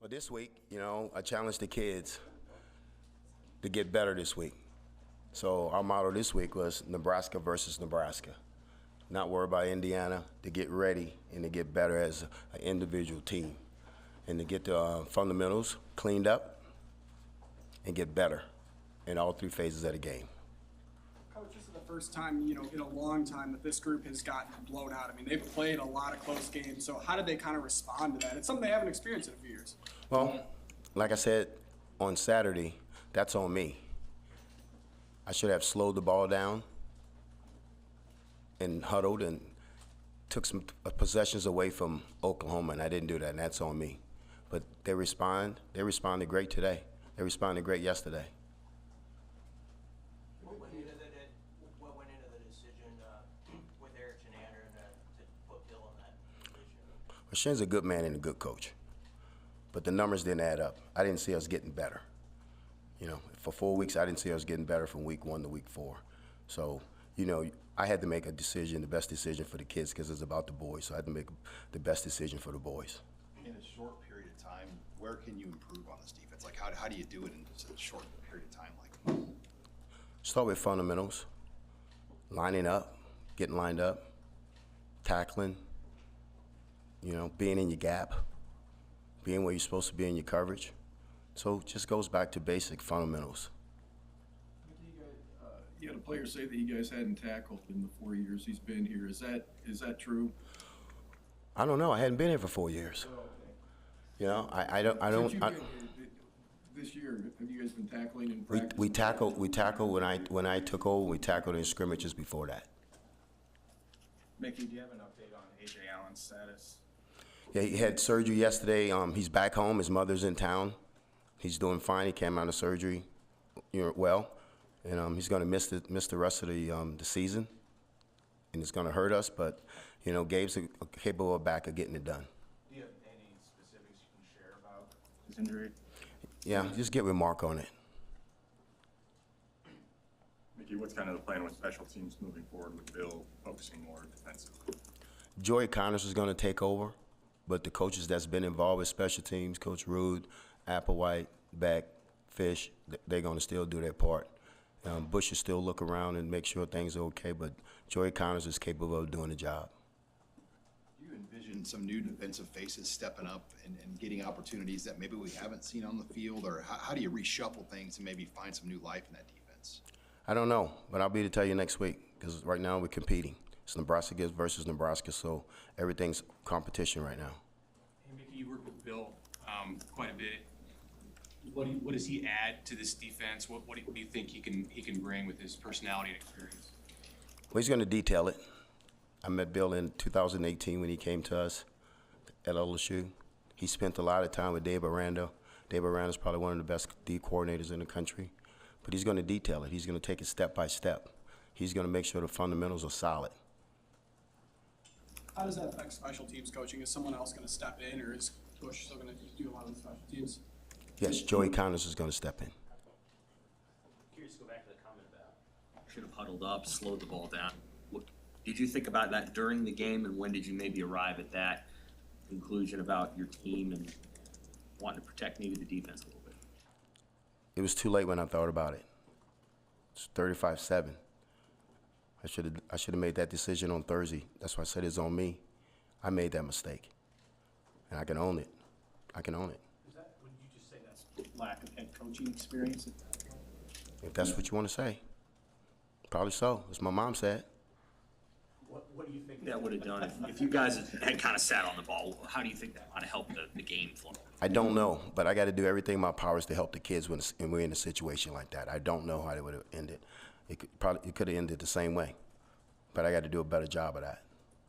Well, this week, I challenged the kids to get better this week. So our motto this week was Nebraska versus Nebraska. Not worry about Indiana, to get ready and to get better as an individual team. And to get the fundamentals cleaned up and get better in all three phases of the game. Coach, this is the first time, in a long time that this group has gotten blown out. I mean, they've played a lot of close games. So how did they kind of respond to that? It's something they haven't experienced in a few years. Well, like I said on Saturday, that's on me. I should have slowed the ball down and huddled and took some possessions away from Oklahoma, and I didn't do that, and that's on me. But they responded great today. They responded great yesterday. What went into the decision with Eric Shenander to put Bill in that position? Well, Shin's a good man and a good coach, but the numbers didn't add up. I didn't see us getting better. For 4 weeks, I didn't see us getting better from week 1 to week 4. So, I had to make a decision, the best decision for the kids, because it's about the boys. So I had to make the best decision for the boys. In a short period of time, where can you improve on this defense? Like, how do you do it in such a short period of time like this? Start with fundamentals, lining up, getting lined up, tackling, being in your gap, being where you're supposed to be in your coverage. So it just goes back to basic fundamentals. You had a player say that you guys hadn't tackled in the 4 years he's been here. Is that true? I don't know. I hadn't been here for 4 years. Oh, okay. I don't. Since you've been here, this year, have you guys been tackling in practice? We tackled when I took over. We tackled in scrimmages before that. Mickey, do you have an update on A.J. Allen's status? Yeah, he had surgery yesterday. He's back home. His mother's in town. He's doing fine. He came out of surgery, well, and he's going to miss the rest of the season, and it's going to hurt us. But Gabe's capable back of getting it done. Do you have any specifics you can share about his injury? Yeah, just get with Mark on it. Mickey, what's kind of the plan with special teams moving forward with Bill focusing more defensively? Joey Connors is going to take over, but the coaches that's been involved with special teams, Coach Rude, Applewhite, Beck, Fish, they're going to still do their part. Bush will still look around and make sure things are okay, but Joey Connors is capable of doing the job. Do you envision some new defensive faces stepping up and getting opportunities that maybe we haven't seen on the field? Or how do you reshuffle things and maybe find some new life in that defense? I don't know, but I'll be to tell you next week, because right now we're competing. It's Nebraska versus Nebraska, so everything's competition right now. Hey, Mickey, you work with Bill quite a bit. What does he add to this defense? What do you think he can bring with his personality and experience? Well, he's going to detail it. I met Bill in 2018 when he came to us at LSU. He spent a lot of time with Dave Aranda. Dave Aranda is probably one of the best D coordinators in the country. But he's going to detail it. He's going to take it step by step. He's going to make sure the fundamentals are solid. How does that affect special teams coaching? Is someone else going to step in, or is Bush still going to do a lot of the special teams? Yes, Joey Connors is going to step in. Curious to go back to the comment about should have huddled up, slowed the ball down. Did you think about that during the game, and when did you maybe arrive at that conclusion about your team and wanting to protect maybe the defense a little bit? It was too late when I thought about it. It's 35-7. I should have made that decision on Thursday. That's why I said it's on me. I made that mistake, and I can own it. I can own it. Is that, would you just say that's lack of head coaching experience at that point? If that's what you want to say, probably so. As my mom said. What do you think that would have done if you guys had kind of sat on the ball? How do you think that might have helped the game flow? I don't know, but I got to do everything in my powers to help the kids when we're in a situation like that. I don't know how it would have ended. It could have ended the same way, but I got to do a better job of that.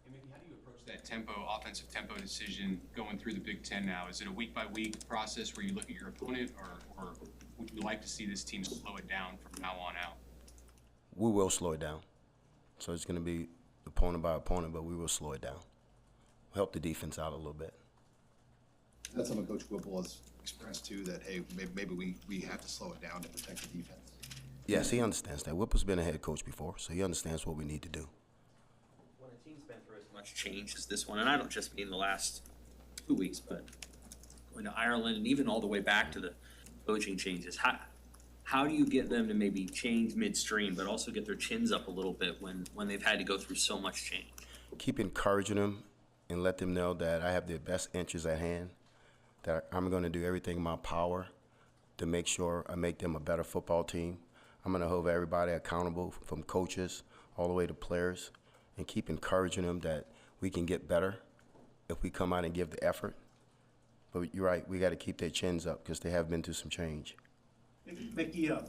Hey, Mickey, how do you approach that offensive tempo decision going through the Big Ten now? Is it a week-by-week process where you look at your opponent, or would you like to see this team slow it down from now on out? We will slow it down. So it's going to be opponent by opponent, but we will slow it down. Help the defense out a little bit. That's something Coach Whipple has expressed too, that, hey, maybe we have to slow it down to protect the defense. Yes, he understands that. Whipple's been a head coach before, so he understands what we need to do. When a team's been through as much change as this one, and I don't just mean the last 2 weeks, but into Ireland, and even all the way back to the coaching changes. How do you get them to maybe change midstream, but also get their chins up a little bit when they've had to go through so much change? Keep encouraging them and let them know that I have their best interests at hand, that I'm going to do everything in my power to make sure I make them a better football team. I'm going to hold everybody accountable, from coaches all the way to players, and keep encouraging them that we can get better if we come out and give the effort. But you're right, we got to keep their chins up because they have been through some change. Mickey, I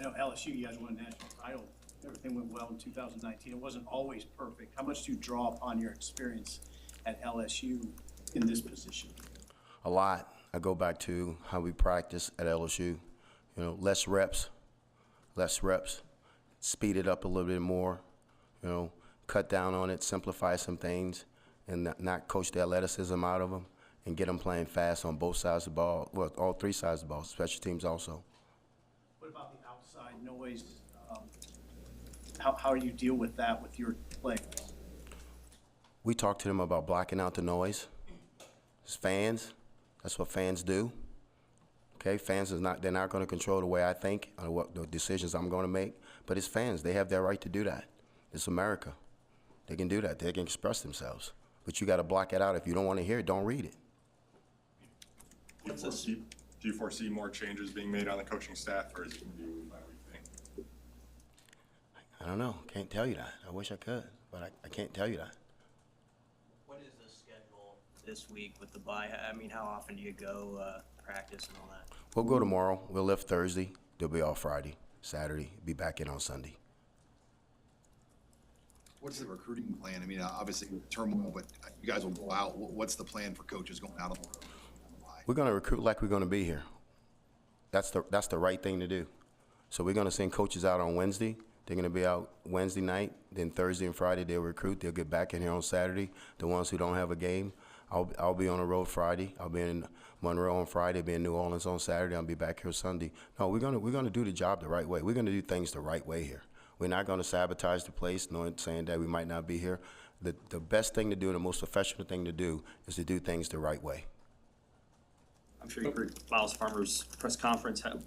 know LSU, you guys won a national title. Everything went well in 2019. It wasn't always perfect. How much do you draw upon your experience at LSU in this position? A lot. I go back to how we practice at LSU. You know, less reps, speed it up a little bit more, you know, cut down on it, simplify some things, and not coach the athleticism out of them, and get them playing fast on both sides of the ball, well, all three sides of the ball, special teams also. What about the outside noise? How do you deal with that with your players? We talk to them about blocking out the noise. It's fans. That's what fans do. Okay, fans they're not going to control the way I think or what the decisions I'm going to make, but it's fans. They have their right to do that. It's America. They can do that. They can express themselves. But you got to block it out. If you don't want to hear it, don't read it. Do you foresee more changes being made on the coaching staff, or is it going to be week by week thing? I don't know. Can't tell you that. I wish I could, but I can't tell you that. What is the schedule this week with the bye? I mean, how often do you go practice and all that? We'll go tomorrow. We'll lift Thursday. They'll be off Friday, Saturday. Be back in on Sunday. What's the recruiting plan? I mean, obviously turmoil, but you guys will go out. What's the plan for coaches going out on the road? We're going to recruit like we're going to be here. That's the right thing to do. So we're going to send coaches out on Wednesday. They're going to be out Wednesday night. Then Thursday and Friday they'll recruit. They'll get back in here on Saturday. The ones who don't have a game, I'll be on the road Friday. I'll be in Monroe on Friday. Be in New Orleans on Saturday. I'll be back here Sunday. No, we're gonna do the job the right way. We're going to do things the right way here. We're not going to sabotage the place, saying that we might not be here. The best thing to do, the most professional thing to do, is to do things the right way. I'm sure you heard Miles Farmer's press conference, had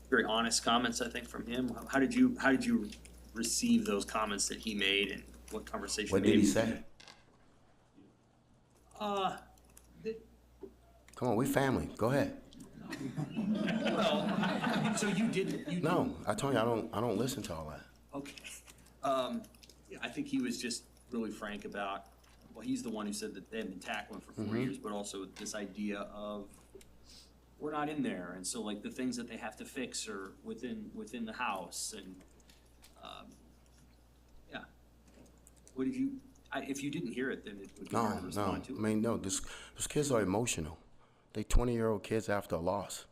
very honest comments, I think, from him. How did you receive those comments that he made, and what conversation? What did he say? Come on, we family. Go ahead. Well, so you didn't. No, I told you I don't listen to all that. Okay. Yeah, I think he was just really frank about. Well, he's the one who said that they had been tackling for 4 years, but also this idea of we're not in there, and so like the things that they have to fix are within the house, and yeah. What did you? If you didn't hear it, then it would be hard to respond to it. I mean, no. Those kids are emotional. They 20-year-old kids after a loss.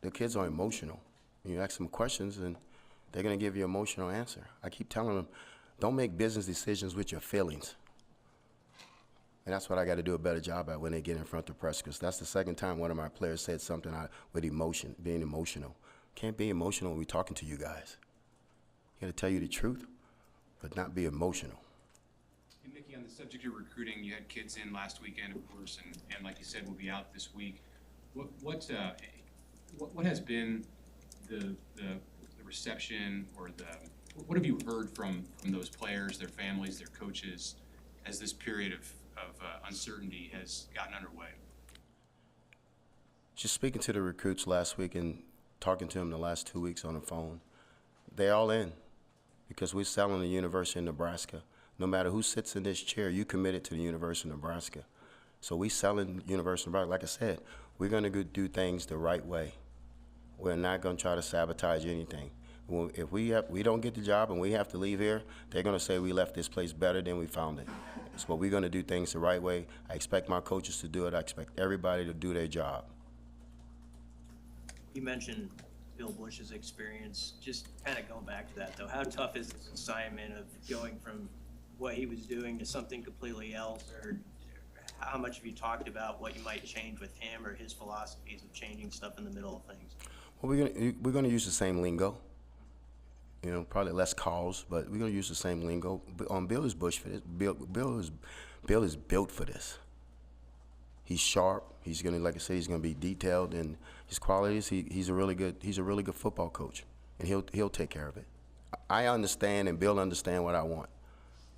The kids are emotional. You ask them questions, and they're gonna give you an emotional answer. I keep telling them, don't make business decisions with your feelings. And that's what I got to do a better job at when they get in front of the press, because that's the second time one of my players said something with emotion, being emotional. Can't be emotional when we're talking to you guys. You got to tell you the truth, but not be emotional. Hey, Mickey, on the subject of recruiting, you had kids in last weekend, of course, and like you said, will be out this week. What has been the reception, or what have you heard from those players, their families, their coaches, as this period of uncertainty has gotten underway? Just speaking to the recruits last week and talking to them the last 2 weeks on the phone, they're all in, because we're selling the University of Nebraska. No matter who sits in this chair, you committed to the University of Nebraska. So we selling University of Nebraska. Like I said, we're going to go do things the right way. We're not going to try to sabotage anything. If we don't get the job and we have to leave here, they're going to say we left this place better than we found it. So we're going to do things the right way. I expect my coaches to do it. I expect everybody to do their job. You mentioned Bill Bush's experience. Just kind of going back to that, though, how tough is this assignment of going from what he was doing to something completely else? Or how much have you talked about what you might change with him or his philosophies of changing stuff in the middle of things? Well, we're gonna use the same lingo. You know, probably less calls, but we're gonna use the same lingo. Bill is Bush for this. Bill is built for this. He's sharp. He's gonna, like I said, he's gonna be detailed in his qualities. He's a really good football coach, and he'll take care of it. I understand, and Bill understand what I want.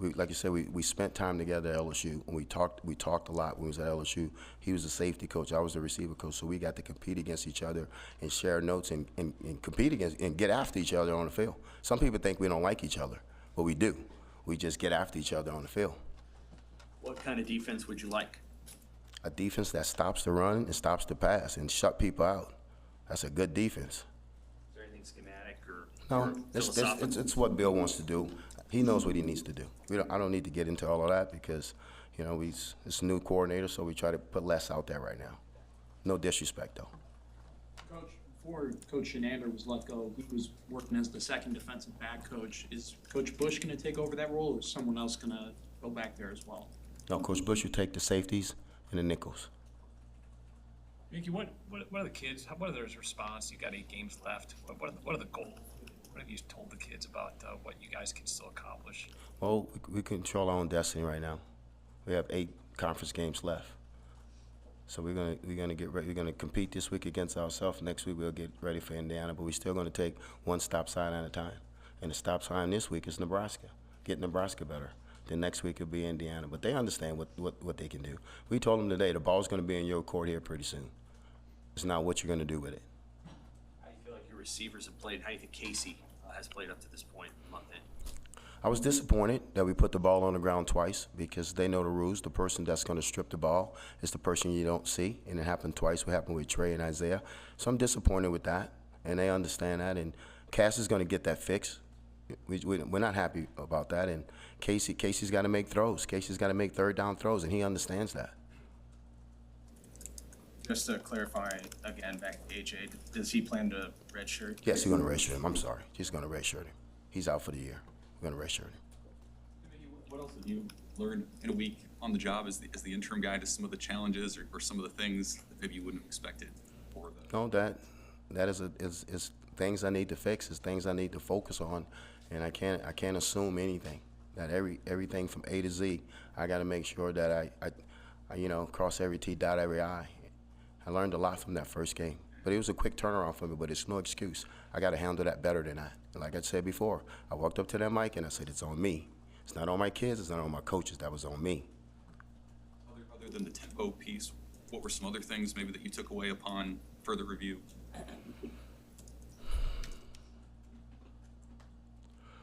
Like you said, we spent time together at LSU, and we talked a lot when we was at LSU. He was the safety coach, I was the receiver coach, so we got to compete against each other and share notes and compete against and get after each other on the field. Some people think we don't like each other, but we do. We just get after each other on the field. What kind of defense would you like? A defense that stops the run and stops the pass and shut people out. That's a good defense. Is there anything schematic or No, philosophical? it's what Bill wants to do. He knows what he needs to do. I don't need to get into all of that because, you know, it's a new coordinator, so we try to put less out there right now. No disrespect, though. Coach, before Coach Shenander was let go, he was working as the second defensive back coach. Is Coach Bush going to take over that role, or is someone else going to go back there as well? No, Coach Bush will take the safeties and the nickels. Mickey, what are the kids? What are their response? You got 8 games left. What are the goals? What have you told the kids about what you guys can still accomplish? Well, we control our own destiny right now. We have 8 conference games left, so we're gonna get ready. We're gonna compete this week against ourselves. Next week we'll get ready for Indiana, but we're still gonna take one stop sign at a time. And the stop sign this week is Nebraska. Get Nebraska better. Then next week it'll be Indiana. But they understand what they can do. We told them today the ball's gonna be in your court here pretty soon. It's not what you're gonna do with it. How do you feel like your receivers have played? How do you think Casey has played up to this point, month in? I was disappointed that we put the ball on the ground twice because they know the rules. The person that's going to strip the ball is the person you don't see, and it happened twice. What happened with Trey and Isaiah. So I'm disappointed with that, and they understand that. And Cass is going to get that fixed. We're not happy about that. And Casey's got to make throws. Casey's got to make third down throws, and he understands that. Just to clarify again, back to AJ, does he plan to redshirt? Yes, he's going to redshirt him. I'm sorry. He's going to redshirt him. He's out for the year. We're going to redshirt him. What else have you learned in a week on the job as the interim guy, to some of the challenges or some of the things that maybe you wouldn't have expected? No, that is things I need to fix, is things I need to focus on, and I can't assume anything. That everything from A to Z, I got to make sure that I cross every T, dot every I. I learned a lot from that first game, but it was a quick turnaround for me. But it's no excuse. I got to handle that better than that. And like I said before, I walked up to that mic and I said, "It's on me. It's not on my kids. It's not on my coaches. That was on me." Other than the tempo piece, what were some other things maybe that you took away upon further review?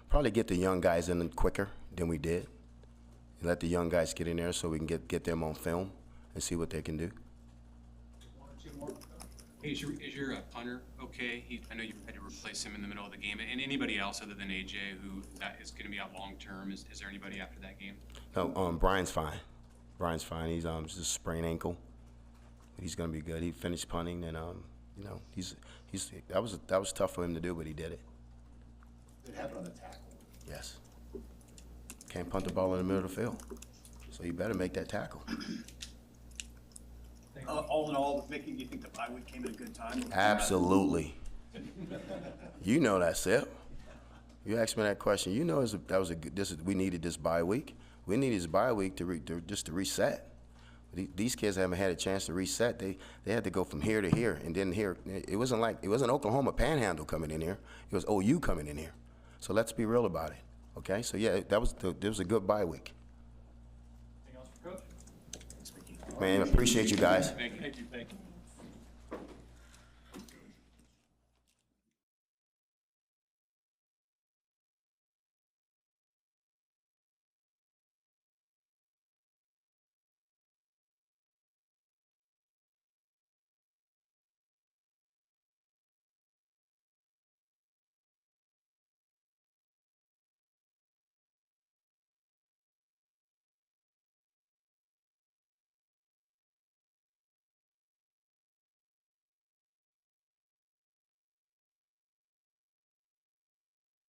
Probably get the young guys in quicker than we did. And let the young guys get in there so we can get them on film and see what they can do. Hey, is your punter okay? I know you had to replace him in the middle of the game. And anybody else other than AJ who that is going to be out long term? Is there anybody after that game? No, Brian's fine. Brian's fine. He's just a sprained ankle. He's going to be good. He finished punting, and that was tough for him to do, but he did it. It happened on the tackle. Yes. Can't punt the ball in the middle of the field, so you better make that tackle. All in all, Mickey, do you think the bye week came at a good time? Absolutely. You know that, Sept. You asked me that question. You know we needed this bye week. We needed this bye week just to reset. These kids haven't had a chance to reset. They had to go from here to here, and then here. It wasn't Oklahoma Panhandle coming in here. It was OU coming in here. So let's be real about it. Okay. So yeah, there was a good bye week. Anything else for Coach? Man, I appreciate you guys. Thank you.